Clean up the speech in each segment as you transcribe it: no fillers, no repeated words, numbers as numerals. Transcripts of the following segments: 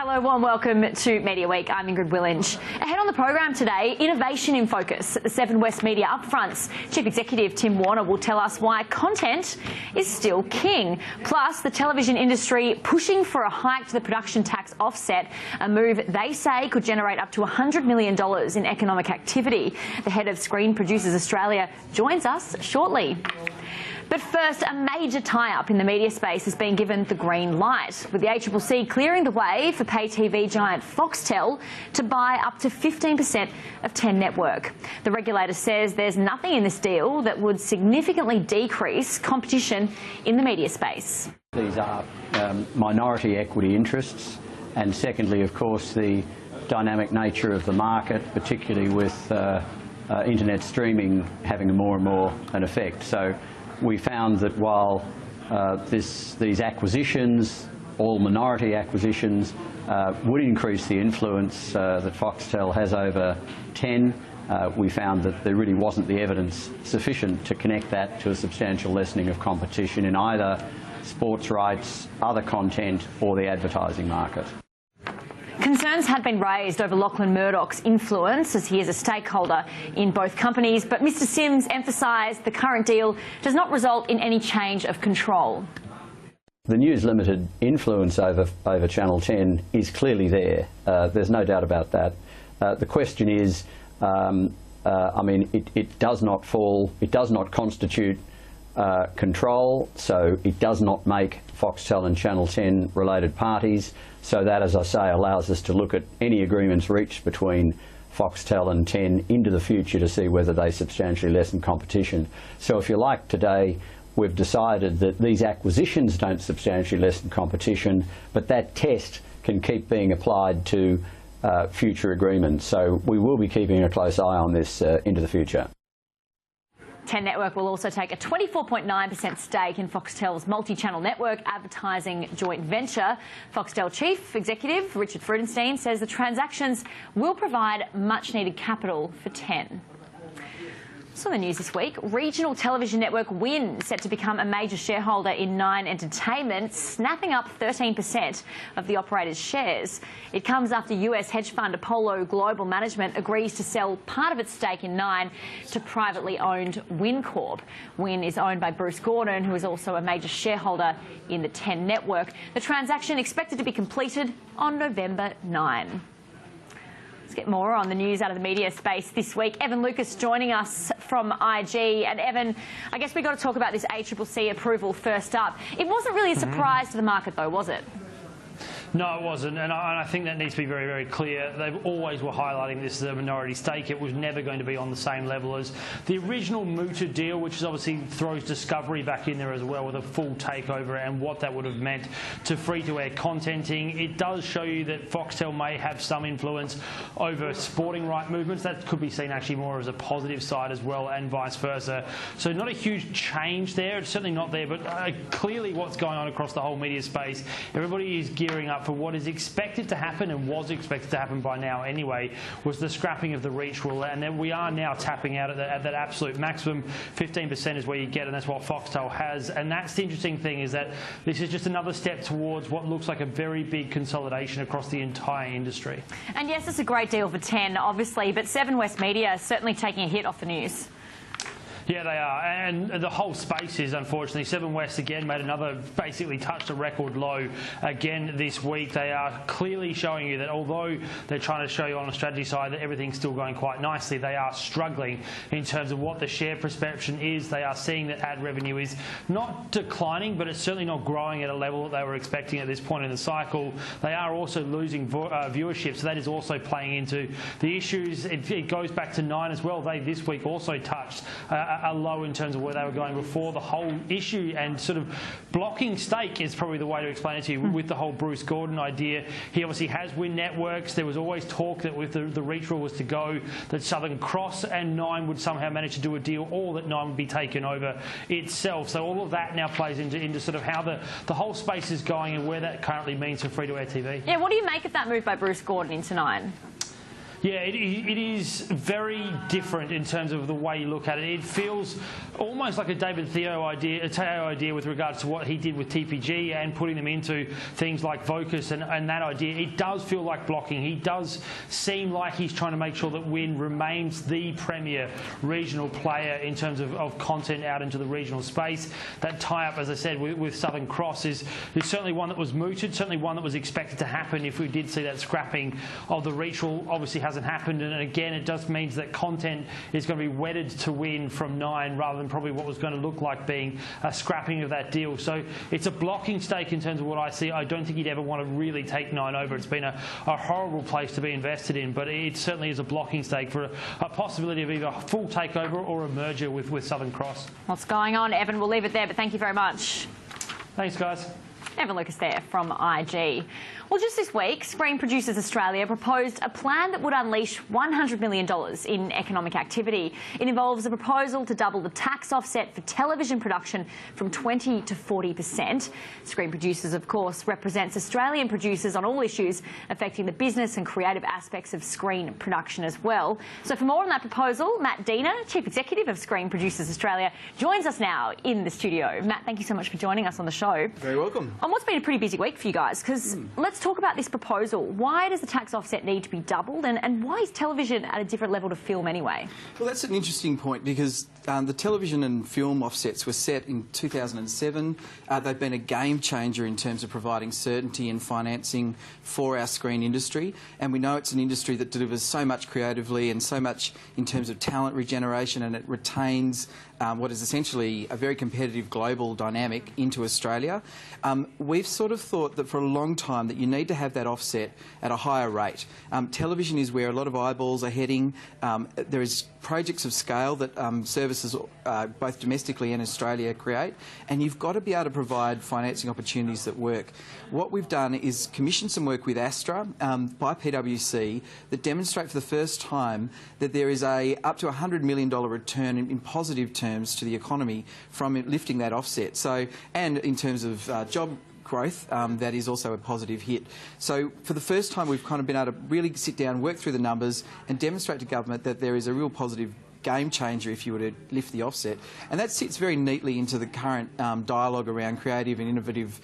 Hello, warm welcome to Mediaweek. I'm Ingrid Willinge. Ahead on the program today, innovation in focus at the Seven West Media Upfronts. Chief Executive Tim Warner will tell us why content is still king. Plus, the television industry pushing for a hike to the production tax offset, a move they say could generate up to $100 million in economic activity. The head of Screen Producers Australia joins us shortly. But first, a major tie-up in the media space has been given the green light, with the ACCC clearing the way for pay TV giant Foxtel to buy up to 15% of 10 Network. The regulator says there's nothing in this deal that would significantly decrease competition in the media space. These are minority equity interests, and secondly, of course, the dynamic nature of the market, particularly with internet streaming having more and more an effect. So we found that while these acquisitions, all minority acquisitions, would increase the influence that Foxtel has over 10, we found that there really wasn't the evidence sufficient to connect that to a substantial lessening of competition in either sports rights, other content or the advertising market. Concerns had been raised over Lachlan Murdoch's influence, as he is a stakeholder in both companies, but Mr Sims emphasised the current deal does not result in any change of control. The News Limited influence over Channel 10 is clearly there. There's no doubt about that. The question is, I mean, it does not constitute control, so it does not make Foxtel and Channel 10 related parties, so that, as I say, allows us to look at any agreements reached between Foxtel and 10 into the future to see whether they substantially lessen competition. So if you like, today we've decided that these acquisitions don't substantially lessen competition, but that test can keep being applied to future agreements. So we will be keeping a close eye on this into the future. 10 Network will also take a 24.9% stake in Foxtel's multi-channel network advertising joint venture. Foxtel Chief Executive Richard Freudenstein says the transactions will provide much-needed capital for 10. So the news this week, regional television network Win set to become a major shareholder in Nine Entertainment, snapping up 13% of the operator's shares. It comes after US hedge fund Apollo Global Management agrees to sell part of its stake in Nine to privately owned Win Corp. Win is owned by Bruce Gordon, who is also a major shareholder in the 10 Network. The transaction expected to be completed on November 9. Let's get more on the news out of the media space this week. Evan Lucas joining us from IG. And Evan, I guess we've got to talk about this ACCC approval first up. It wasn't really a surprise to the market though, was it? No, it wasn't, and I think that needs to be very, very clear. They always were highlighting this as a minority stake. It was never going to be on the same level as the original mooted deal, which is obviously throws Discovery back in there as well with a full takeover and what that would have meant to free-to-air contenting. It does show you that Foxtel may have some influence over sporting right movements. That could be seen actually more as a positive side as well, and vice versa. So not a huge change there. It's certainly not there, but clearly what's going on across the whole media space, everybody is gearing up for what is expected to happen, and was expected to happen by now anyway, was the scrapping of the reach rule, and then we are now tapping out at that absolute maximum. 15% is where you get, and that's what Foxtel has. And that's the interesting thing, is that this is just another step towards what looks like a very big consolidation across the entire industry. And yes, it's a great deal for 10, obviously, but Seven West Media is certainly taking a hit off the news. Yeah, they are, and the whole space is, unfortunately. Seven West again made another, basically touched a record low again this week. They are clearly showing you that although they're trying to show you on the strategy side that everything's still going quite nicely, they are struggling in terms of what the share perception is. They are seeing that ad revenue is not declining, but it's certainly not growing at a level that they were expecting at this point in the cycle. They are also losing viewership, so that is also playing into the issues. It goes back to Nine as well. They this week also touched a low in terms of where they were going before. The whole issue and sort of blocking stake is probably the way to explain it to you, with the whole Bruce Gordon idea. He obviously has Win Networks. There was always talk that with the reach rule was to go, that Southern Cross and Nine would somehow manage to do a deal, or that Nine would be taken over itself. So all of that now plays into sort of how the whole space is going and where that currently means for free-to-air TV. Yeah, what do you make of that move by Bruce Gordon into Nine? Yeah, it is very different in terms of the way you look at it. It feels almost like a David Teo idea with regards to what he did with TPG and putting them into things like Vocus and that idea. It does feel like blocking. He does seem like he's trying to make sure that WIN remains the premier regional player in terms of content out into the regional space. That tie-up, as I said, with Southern Cross is certainly one that was mooted, certainly one that was expected to happen if we did see that scrapping of the regional. Obviously hasn't happened, and again it just means that content is going to be wedded to WIN from 9 rather than probably what was going to look like being a scrapping of that deal. So it's a blocking stake in terms of what I see. I don't think you'd ever want to really take 9 over. It's been a horrible place to be invested in, but it certainly is a blocking stake for a possibility of either a full takeover or a merger with Southern Cross. What's going on, Evan? We'll leave it there, but thank you very much. Thanks, guys. Evan Lucas there from IG. Well, just this week, Screen Producers Australia proposed a plan that would unleash $100 million in economic activity. It involves a proposal to double the tax offset for television production from 20 to 40%. Screen Producers, of course, represents Australian producers on all issues affecting the business and creative aspects of screen production as well. So for more on that proposal, Matt Diener, Chief Executive of Screen Producers Australia, joins us now in the studio. Matt, thank you so much for joining us on the show. Very welcome. And what's been a pretty busy week for you guys, because let's talk about this proposal. Why does the tax offset need to be doubled, and why is television at a different level to film anyway? Well, that's an interesting point, because the television and film offsets were set in 2007. They've been a game changer in terms of providing certainty and financing for our screen industry, and we know it's an industry that delivers so much creatively and so much in terms of talent regeneration, and it retains what is essentially a very competitive global dynamic into Australia. We've sort of thought that for a long time that you need to have that offset at a higher rate. Television is where a lot of eyeballs are heading. There is projects of scale that services both domestically and Australia create, and you've got to be able to provide financing opportunities that work. What we've done is commission some work with Astra by PwC that demonstrate for the first time that there is up to $100 million return in positive terms to the economy from lifting that offset. So, and in terms of job growth, that is also a positive hit. So for the first time we've kind of been able to really sit down, work through the numbers and demonstrate to government that there is a real positive game changer if you were to lift the offset. And that sits very neatly into the current dialogue around creative and innovative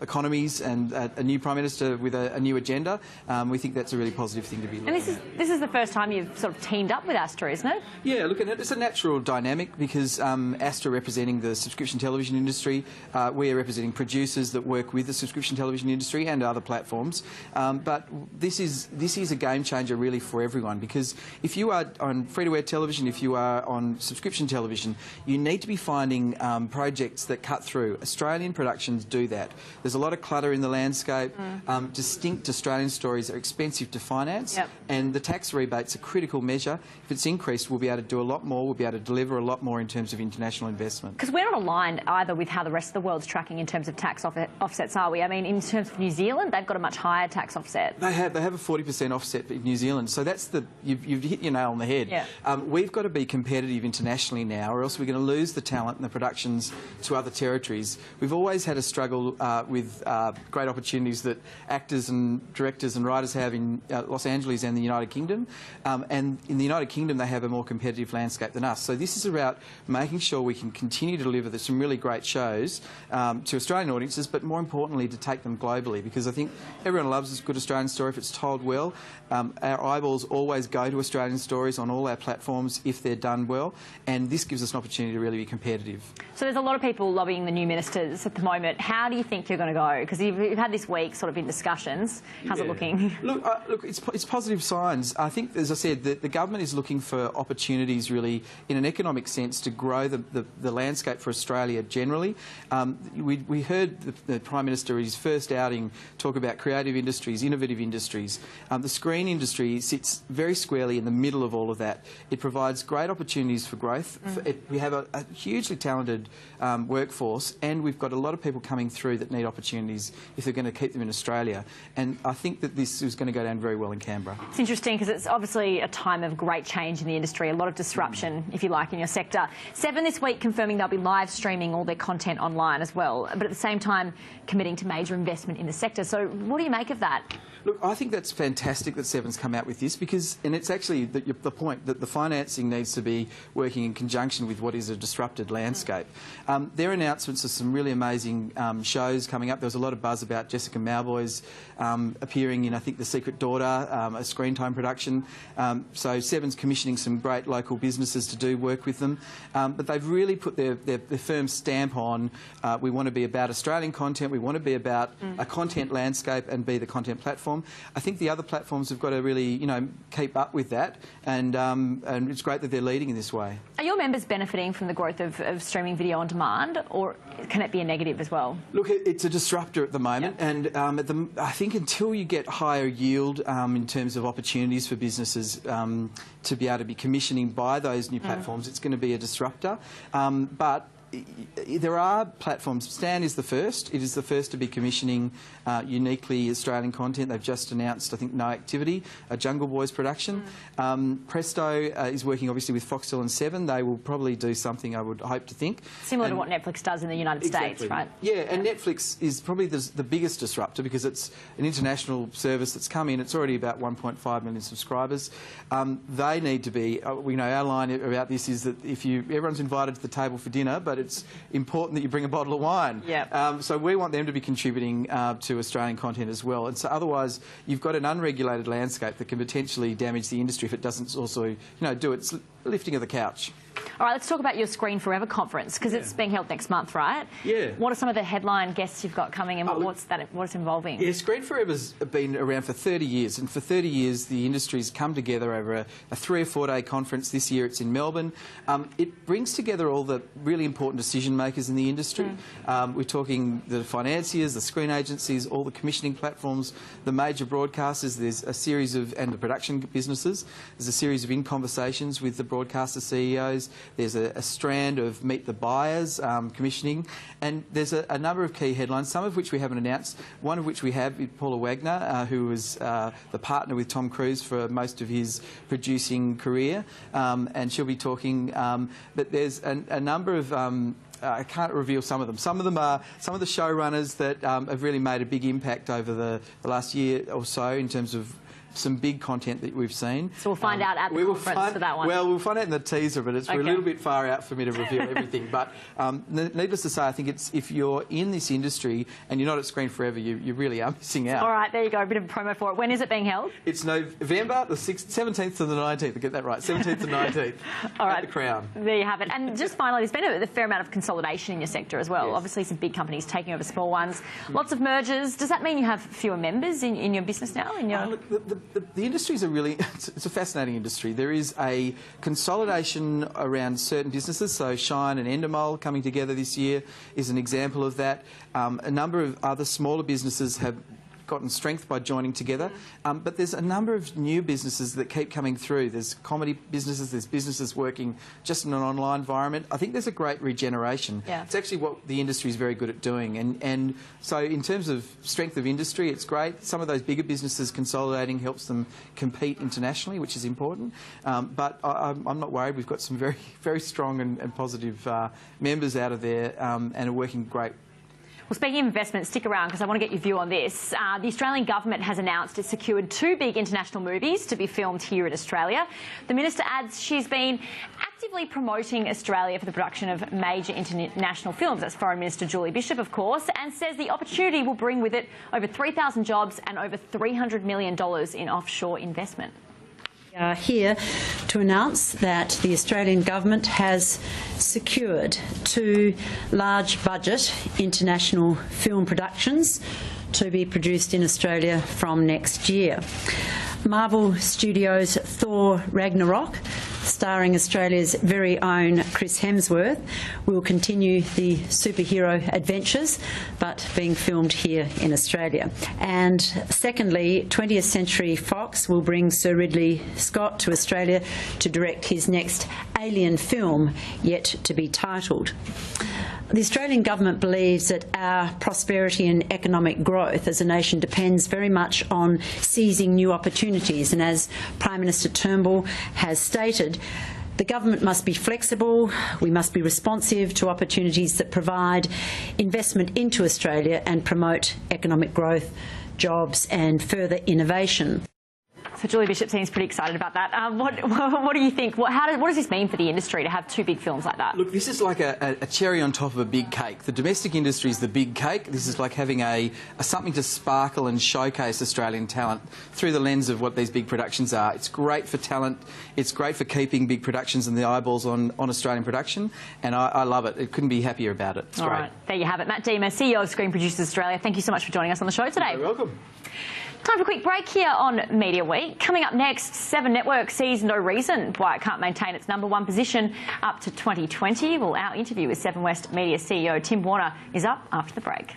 economies, and a new Prime Minister with a new agenda. We think that's a really positive thing to be looking at. And this is the first time you've sort of teamed up with Astra, isn't it? Yeah, look, it's a natural dynamic, because Astra representing the subscription television industry, we are representing producers that work with the subscription television industry and other platforms. But this is a game changer really for everyone, because if you are on free-to-air television, if you are on subscription television, you need to be finding projects that cut through. Australian productions do that. There's a lot of clutter in the landscape. Distinct Australian stories are expensive to finance, and the tax rebate's a critical measure. If it's increased, we'll be able to do a lot more. We'll be able to deliver a lot more in terms of international investment. Because we're not aligned either with how the rest of the world's tracking in terms of tax offsets, are we? I mean, in terms of New Zealand, they've got a much higher tax offset. They have a 40% offset in New Zealand. So that's you've hit your nail on the head. Yeah. We've got to be competitive internationally now, or else we're going to lose the talent and the productions to other territories. We've always had a struggle with great opportunities that actors and directors and writers have in Los Angeles and the United Kingdom. And in the United Kingdom, they have a more competitive landscape than us. So this is about making sure we can continue to deliver some really great shows to Australian audiences, but more importantly, to take them globally, because I think everyone loves a good Australian story if it's told well. Our eyeballs always go to Australian stories on all our platforms if they're done well, and this gives us an opportunity to really be competitive. So there's a lot of people lobbying the new ministers at the moment. How do you think you're going to go? Because you've had this week sort of in discussions. How's it looking? Look, it's positive signs. I think, as I said, the government is looking for opportunities really in an economic sense to grow the landscape for Australia generally. We heard the Prime Minister in his first outing talk about creative industries, innovative industries. The screen industry sits very squarely in the middle of all of that. It provides great opportunities for growth. We have a hugely talented workforce, and we've got a lot of people coming through that need opportunities if they're going to keep them in Australia. And I think that this is going to go down very well in Canberra. It's interesting because it's obviously a time of great change in the industry, a lot of disruption, if you like, in your sector. Seven this week confirming they'll be live streaming all their content online as well, but at the same time committing to major investment in the sector. So what do you make of that? Look, I think that's fantastic that Seven's come out with this because, and it's actually the point that the financing needs to be working in conjunction with what is a disrupted landscape. Their announcements of some really amazing shows coming up. There was a lot of buzz about Jessica Mauboy's appearing in, I think, The Secret Daughter, a screen time production. So Seven's commissioning some great local businesses to do work with them. But they've really put their firm stamp on, we want to be about Australian content, we want to be about a content landscape and be the content platform. I think the other platforms have got to really, you know, keep up with that, and it's great that they're leading in this way. Are your members benefiting from the growth of streaming video on demand, or can it be a negative as well? Look, it's a disruptor at the moment, and I think until you get higher yield in terms of opportunities for businesses to be able to be commissioning by those new platforms, it's going to be a disruptor. But there are platforms. Stan is the first. It is the first to be commissioning uniquely Australian content. They've just announced, I think, No Activity, a Jungle Boys production. Presto is working obviously with Foxtel and Seven. They will probably do something, I would hope to think. Similar to what Netflix does in the United States, right? Yeah, and Netflix is probably the biggest disruptor because it's an international service that's come in. It's already about 1.5 million subscribers. They need to be, we know our line about this is that everyone's invited to the table for dinner, but it's important that you bring a bottle of wine. Yep. So we want them to be contributing to Australian content as well. And so otherwise, you've got an unregulated landscape that can potentially damage the industry if it doesn't also, you know, do its lifting of the couch. All right, let's talk about your Screen Forever conference, because it's being held next month, right? Yeah. What are some of the headline guests you've got coming, and what's involving? Yeah, Screen Forever's been around for 30 years, and for 30 years the industry's come together over a 3 or 4 day conference. This year it's in Melbourne. It brings together all the really important decision makers in the industry. We're talking the financiers, the screen agencies, all the commissioning platforms, the major broadcasters. There's a series of, and the production businesses. There's a series of in-conversations with the broadcaster CEOs. There's a strand of Meet the Buyers commissioning, and there's a number of key headlines, some of which we haven't announced. One of which we have is Paula Wagner, who was the partner with Tom Cruise for most of his producing career, and she'll be talking. But there's a number of I can't reveal some of them. Some of them are some of the showrunners that have really made a big impact over the last year or so in terms of some big content that we've seen. So we'll find out at the conference for that one. Well, we'll find out in the teaser, but it's a little bit far out for me to reveal everything. But needless to say, I think if you're in this industry and you're not at Screen Forever, you really are missing out. All right, there you go, a bit of a promo for it. When is it being held? It's November the 17th to the 19th, to get that right, 17th to 19th, All right, at the Crown. There you have it. And just finally, there's been a fair amount of consolidation in your sector as well. Yes. Obviously, some big companies taking over small ones. Lots of mergers. Does that mean you have fewer members in your business now? Look, the industry's it's a fascinating industry. There is a consolidation around certain businesses, so Shine and Endemol coming together this year is an example of that. A number of other smaller businesses have gotten strength by joining together, but there's a number of new businesses that keep coming through. There's comedy businesses, there's businesses working just in an online environment. I think there's a great regeneration. Yeah. It's actually what the industry is very good at doing, and so in terms of strength of industry, it's great. Some of those bigger businesses consolidating helps them compete internationally, which is important, but I'm not worried. We've got some very, very strong and positive members out of there and are working great. Well, speaking of investment, stick around because I want to get your view on this. The Australian government has announced it's secured 2 big international movies to be filmed here in Australia. The Minister adds she's been actively promoting Australia for the production of major international films. That's Foreign Minister Julie Bishop, of course, and says the opportunity will bring with it over 3,000 jobs and over $300 million in offshore investment. We are here to announce that the Australian government has secured 2 large-budget international film productions to be produced in Australia from next year. Marvel Studios' Thor Ragnarok, starring Australia's very own Chris Hemsworth, will continue the superhero adventures, but being filmed here in Australia. And secondly, 20th Century Fox will bring Sir Ridley Scott to Australia to direct his next Alien film, yet to be titled. The Australian government believes that our prosperity and economic growth as a nation depends very much on seizing new opportunities, and as Prime Minister Turnbull has stated, The government must be flexible, we must be responsive to opportunities that provide investment into Australia and promote economic growth, jobs and further innovation. So Julie Bishop seems pretty excited about that. What do you think? What does this mean for the industry to have two big films like that? Look, this is like a cherry on top of a big cake. The domestic industry is the big cake. This is like having something to sparkle and showcase Australian talent through the lens of what these big productions are. It's great for talent. It's great for keeping big productions and the eyeballs on Australian production, and I love it. I couldn't be happier about it. It's All great. right, there you have it. Matt Deemer, CEO of Screen Producers Australia. Thank you so much for joining us on the show today. You're welcome. Time for a quick break here on Media Week. Coming up next, Seven Network sees no reason why it can't maintain its #1 position up to 2020. Well, our interview with Seven West Media CEO Tim Warner is up after the break.